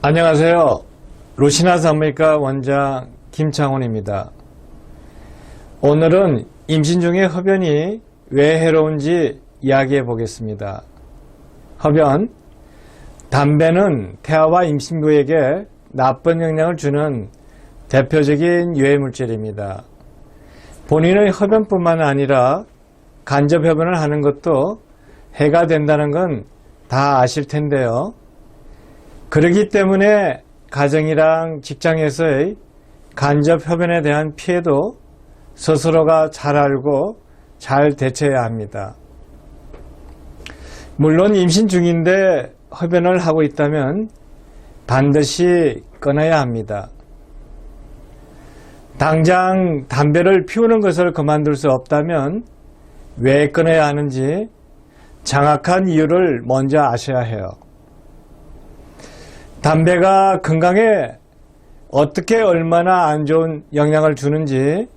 안녕하세요. 루시나 산부인과 원장 김창훈입니다. 오늘은 임신 중에 흡연이 왜 해로운지 이야기해 보겠습니다. 흡연, 담배는 태아와 임신부에게 나쁜 영향을 주는 대표적인 유해물질입니다. 본인의 흡연뿐만 아니라 간접 흡연을 하는 것도 해가 된다는 건 다 아실 텐데요. 그렇기 때문에 가정이랑 직장에서의 간접 흡연에 대한 피해도 스스로가 잘 알고 잘 대처해야 합니다. 물론 임신 중인데 흡연을 하고 있다면 반드시 끊어야 합니다. 당장 담배를 피우는 것을 그만둘 수 없다면 왜 끊어야 하는지 정확한 이유를 먼저 아셔야 해요. 담배가 건강에 어떻게 얼마나 안 좋은 영향을 주는지,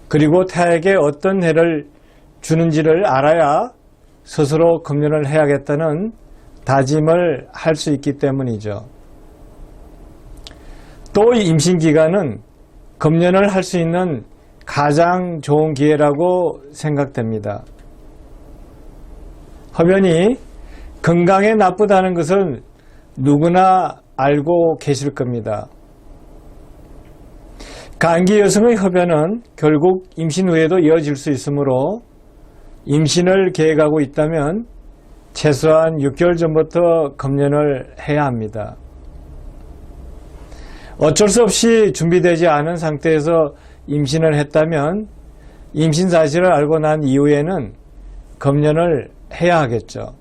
그리고 태아에게 어떤 해를 주는지를 알아야 스스로 금연을 해야겠다는 다짐을 할 수 있기 때문이죠. 또 임신 기간은 금연을 할 수 있는 가장 좋은 기회라고 생각됩니다. 흡연이 건강에 나쁘다는 것을 누구나 알고 계실 겁니다. 간기 여성의 흡연은 결국 임신 후에도 이어질 수 있으므로 임신을 계획하고 있다면 최소한 6개월 전부터 금연을 해야 합니다. 어쩔 수 없이 준비되지 않은 상태에서 임신을 했다면 임신 사실을 알고 난 이후에는 금연을 해야 하겠죠.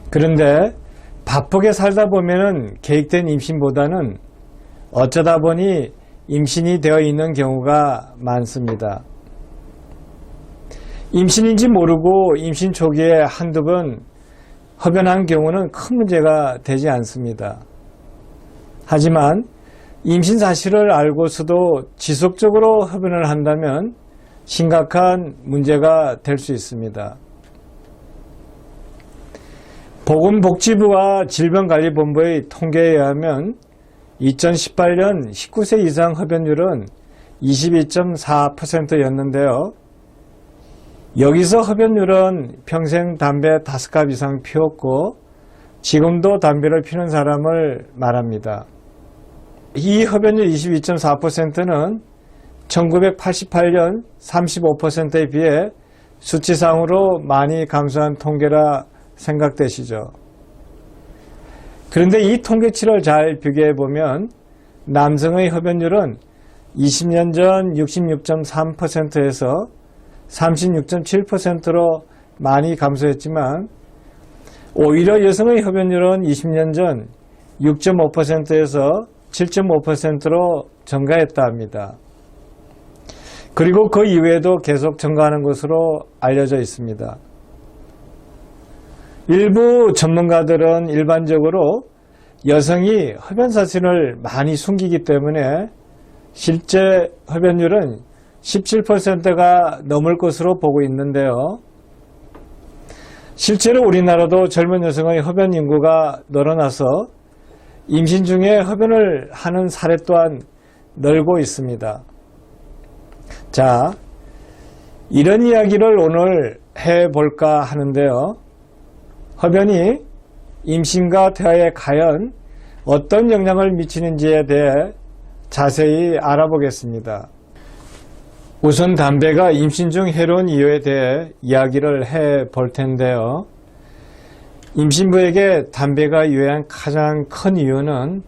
그런데 바쁘게 살다 보면은 계획된 임신보다는 어쩌다 보니 임신이 되어 있는 경우가 많습니다. 임신인지 모르고 임신 초기에 한두 번 흡연한 경우는 큰 문제가 되지 않습니다. 하지만 임신 사실을 알고서도 지속적으로 흡연을 한다면 심각한 문제가 될 수 있습니다. 보건복지부와 질병관리본부의 통계에 의하면 2018년 19세 이상 흡연율은 22.4%였는데요. 여기서 흡연율은 평생 담배 5갑 이상 피웠고 지금도 담배를 피우는 사람을 말합니다. 이 흡연율 22.4%는 1988년 35%에 비해 수치상으로 많이 감소한 통계라 생각되시죠. 그런데 이 통계치를 잘 비교해 보면 남성의 흡연율은 20년 전 66.3%에서 36.7%로 많이 감소했지만 오히려 여성의 흡연율은 20년 전 6.5%에서 7.5%로 증가했다 합니다. 그리고 그 이후에도 계속 증가하는 것으로 알려져 있습니다. 일부 전문가들은 일반적으로 여성이 흡연 사실을 많이 숨기기 때문에 실제 흡연율은 17%가 넘을 것으로 보고 있는데요. 실제로 우리나라도 젊은 여성의 흡연 인구가 늘어나서 임신 중에 흡연을 하는 사례 또한 늘고 있습니다. 자, 이런 이야기를 오늘 해볼까 하는데요. 흡연이 임신과 태아에 과연 어떤 영향을 미치는지에 대해 자세히 알아보겠습니다. 우선 담배가 임신 중 해로운 이유에 대해 이야기를 해볼 텐데요. 임신부에게 담배가 유해한 가장 큰 이유는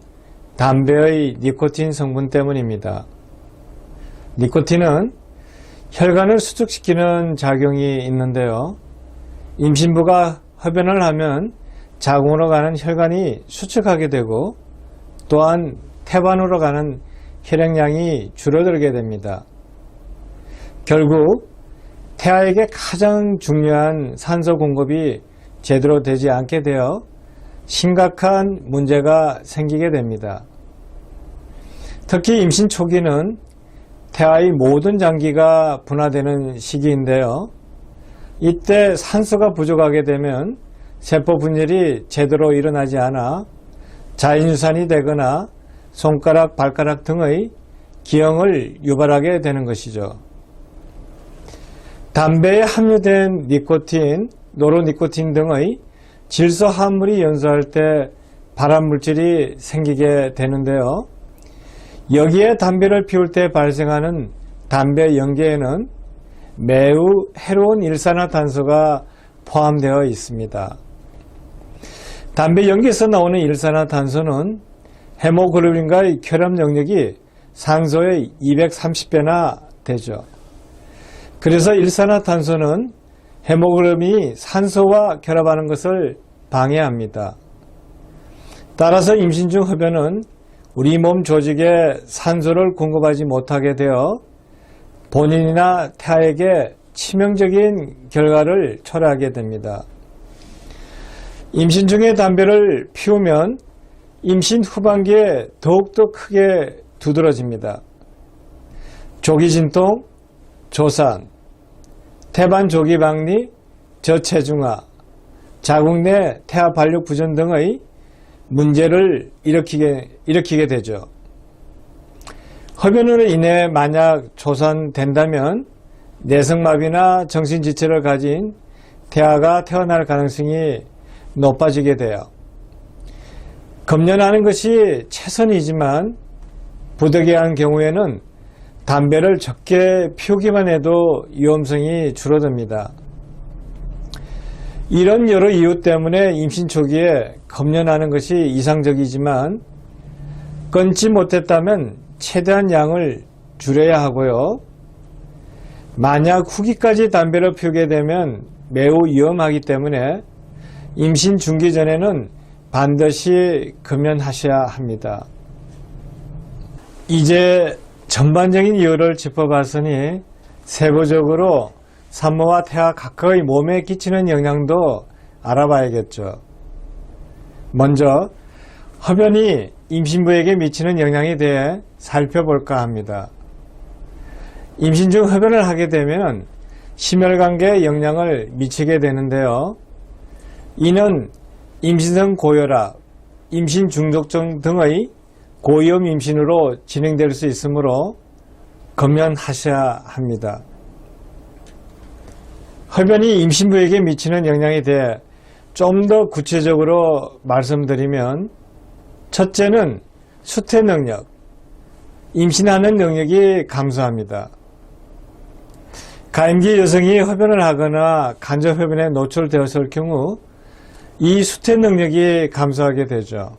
담배의 니코틴 성분 때문입니다. 니코틴은 혈관을 수축시키는 작용이 있는데요. 임신부가 흡연을 하면 자궁으로 가는 혈관이 수축하게 되고 또한 태반으로 가는 혈액량이 줄어들게 됩니다. 결국 태아에게 가장 중요한 산소 공급이 제대로 되지 않게 되어 심각한 문제가 생기게 됩니다. 특히 임신 초기는 태아의 모든 장기가 분화되는 시기인데요. 이때 산소가 부족하게 되면 세포 분열이 제대로 일어나지 않아 자연유산이 되거나 손가락, 발가락 등의 기형을 유발하게 되는 것이죠. 담배에 함유된 니코틴, 노로니코틴 등의 질소 화합물이 연소할 때 발암물질이 생기게 되는데요. 여기에 담배를 피울 때 발생하는 담배 연기에는 매우 해로운 일산화탄소가 포함되어 있습니다. 담배 연기에서 나오는 일산화탄소는 헤모글로빈과의 결합 능력이 산소의 230배나 되죠. 그래서 일산화탄소는 헤모글로빈이 산소와 결합하는 것을 방해합니다. 따라서 임신 중 흡연은 우리 몸 조직에 산소를 공급하지 못하게 되어 본인이나 태아에게 치명적인 결과를 초래하게 됩니다. 임신 중에 담배를 피우면 임신 후반기에 더욱더 크게 두드러집니다. 조기진통, 조산, 태반 조기박리, 저체중아, 자궁 내 태아 발육 부전 등의 문제를 일으키게 되죠. 흡연으로 인해 만약 조산된다면 내성마비나 정신지체를 가진 태아가 태어날 가능성이 높아지게 돼요. 금연하는 것이 최선이지만 부득이한 경우에는 담배를 적게 피우기만 해도 위험성이 줄어듭니다. 이런 여러 이유 때문에 임신 초기에 금연하는 것이 이상적이지만 끊지 못했다면 최대한 양을 줄여야 하고요. 만약 후기까지 담배를 피우게 되면 매우 위험하기 때문에 임신 중기 전에는 반드시 금연하셔야 합니다. 이제 전반적인 이유를 짚어봤으니 세부적으로 산모와 태아 각각의 몸에 끼치는 영향도 알아봐야겠죠. 먼저 흡연이 임신부에게 미치는 영향에 대해 살펴볼까 합니다. 임신 중 흡연을 하게 되면 심혈관계에 영향을 미치게 되는데요. 이는 임신성 고혈압, 임신 중독증 등의 고위험 임신으로 진행될 수 있으므로 금연하셔야 합니다. 흡연이 임신부에게 미치는 영향에 대해 좀 더 구체적으로 말씀드리면 첫째는 수태 능력, 임신하는 능력이 감소합니다. 가임기 여성이 흡연을 하거나 간접 흡연에 노출되었을 경우 이 수태 능력이 감소하게 되죠.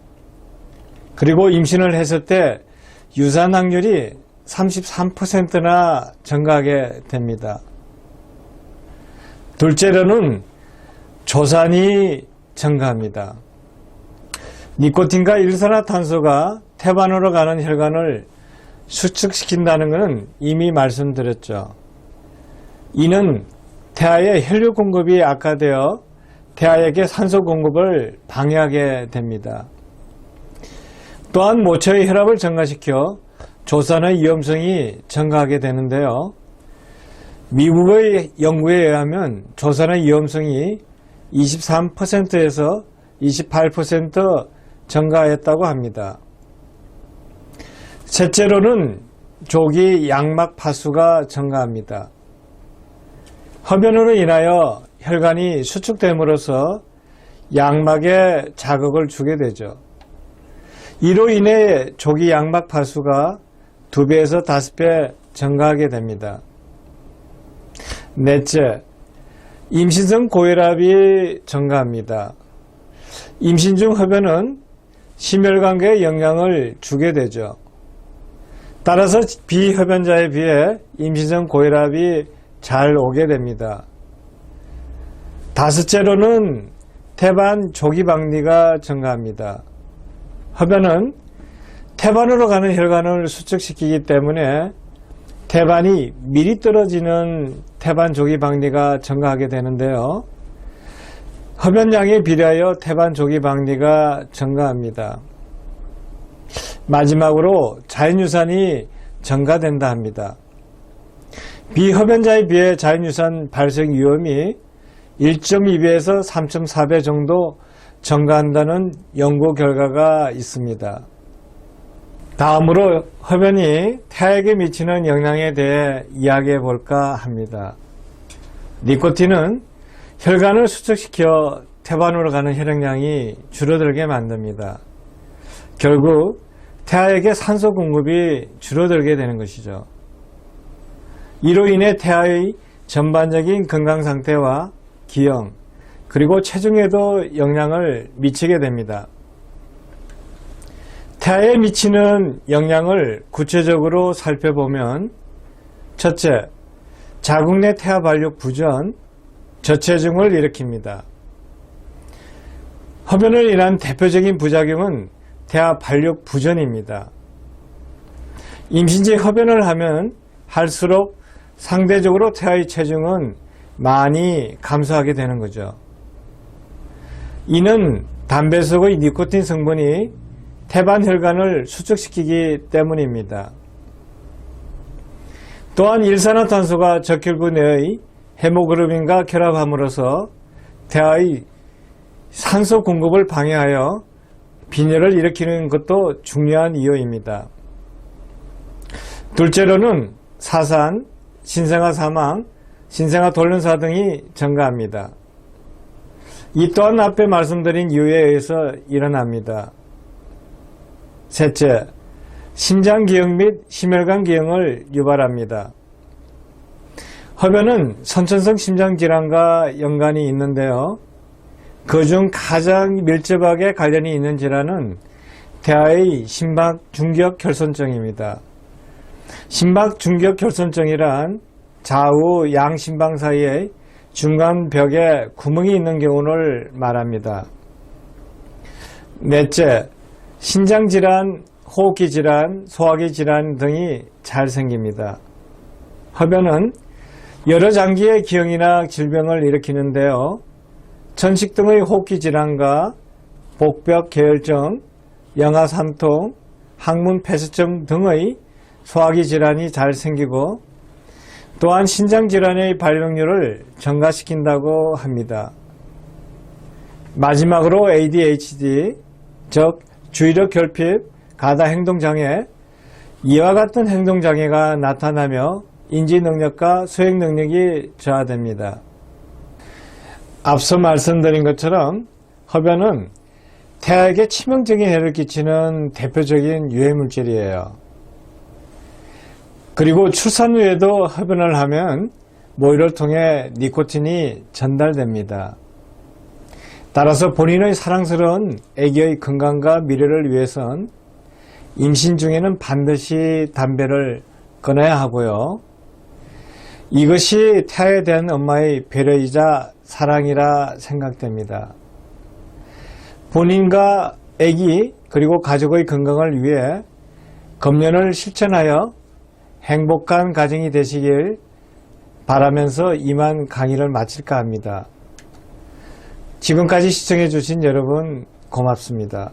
그리고 임신을 했을 때 유산 확률이 33%나 증가하게 됩니다. 둘째로는 조산이 증가합니다. 니코틴과 일산화탄소가 태반으로 가는 혈관을 수축시킨다는 것은 이미 말씀드렸죠. 이는 태아의 혈류 공급이 악화되어 태아에게 산소 공급을 방해하게 됩니다. 또한 모체의 혈압을 증가시켜 조산의 위험성이 증가하게 되는데요. 미국의 연구에 의하면 조산의 위험성이 23%에서 28% 증가했다고 합니다. 셋째로는 조기 양막 파수가 증가합니다. 흡연으로 인하여 혈관이 수축됨으로써 양막에 자극을 주게 되죠. 이로 인해 조기 양막 파수가 2배에서 5배 증가하게 됩니다. 넷째, 임신성 고혈압이 증가합니다. 임신 중 흡연은 심혈관계에 영향을 주게 되죠. 따라서 비흡연자에 비해 임신성 고혈압이 잘 오게 됩니다. 다섯째로는 태반 조기박리가 증가합니다. 흡연은 태반으로 가는 혈관을 수축시키기 때문에 태반이 미리 떨어지는 태반 조기박리가 증가하게 되는데요. 흡연량에 비례하여 태반 조기박리가 증가합니다. 마지막으로 자연유산이 증가된다 합니다. 비흡연자에 비해 자연유산 발생 위험이 1.2배에서 3.4배 정도 증가한다는 연구 결과가 있습니다. 다음으로 흡연이 태아에게 미치는 영향에 대해 이야기해 볼까 합니다. 니코틴은 혈관을 수축시켜 태반으로 가는 혈액량이 줄어들게 만듭니다. 결국 태아에게 산소 공급이 줄어들게 되는 것이죠. 이로 인해 태아의 전반적인 건강 상태와 기형, 그리고 체중에도 영향을 미치게 됩니다. 태아에 미치는 영향을 구체적으로 살펴보면, 첫째, 자궁 내 태아 발육 부전, 저체중을 일으킵니다. 흡연을 인한 대표적인 부작용은 태아 발육 부전입니다. 임신지 흡연을 하면 할수록 상대적으로 태아의 체중은 많이 감소하게 되는 거죠. 이는 담배 속의 니코틴 성분이 태반 혈관을 수축시키기 때문입니다. 또한 일산화탄소가 적혈구 내의 헤모글로빈과 결합함으로써 태아의 산소 공급을 방해하여 빈혈을 일으키는 것도 중요한 이유입니다. 둘째로는 사산, 신생아 사망, 신생아 돌연사 등이 증가합니다. 이 또한 앞에 말씀드린 이유에 의해서 일어납니다. 셋째, 심장기형 및 심혈관 기형을 유발합니다. 흡연은 선천성 심장질환과 연관이 있는데요. 그중 가장 밀접하게 관련이 있는 질환은 태아의 심박중격혈손증입니다. 심박중격혈손증이란 좌우 양심방 사이에 중간 벽에 구멍이 있는 경우를 말합니다. 넷째, 신장질환, 호흡기질환, 소화기질환 등이 잘 생깁니다. 흡연은 여러 장기의 기형이나 질병을 일으키는데요. 천식 등의 호흡기 질환과 복벽 계열증, 영아삼통, 항문 폐쇄증 등의 소화기 질환이 잘 생기고 또한 신장질환의 발병률을 증가시킨다고 합니다. 마지막으로 ADHD, 즉 주의력 결핍, 가다 행동장애, 이와 같은 행동장애가 나타나며 인지능력과 수행능력이 저하됩니다. 앞서 말씀드린 것처럼 흡연은 태아에게 치명적인 해를 끼치는 대표적인 유해물질이에요. 그리고 출산 후에도 흡연을 하면 모유를 통해 니코틴이 전달됩니다. 따라서 본인의 사랑스러운 아기의 건강과 미래를 위해선 임신 중에는 반드시 담배를 끊어야 하고요. 이것이 태아에 대한 엄마의 배려이자 사랑이라 생각됩니다. 본인과 아기 그리고 가족의 건강을 위해 금연을 실천하여 행복한 가정이 되시길 바라면서 이만 강의를 마칠까 합니다. 지금까지 시청해 주신 여러분 고맙습니다.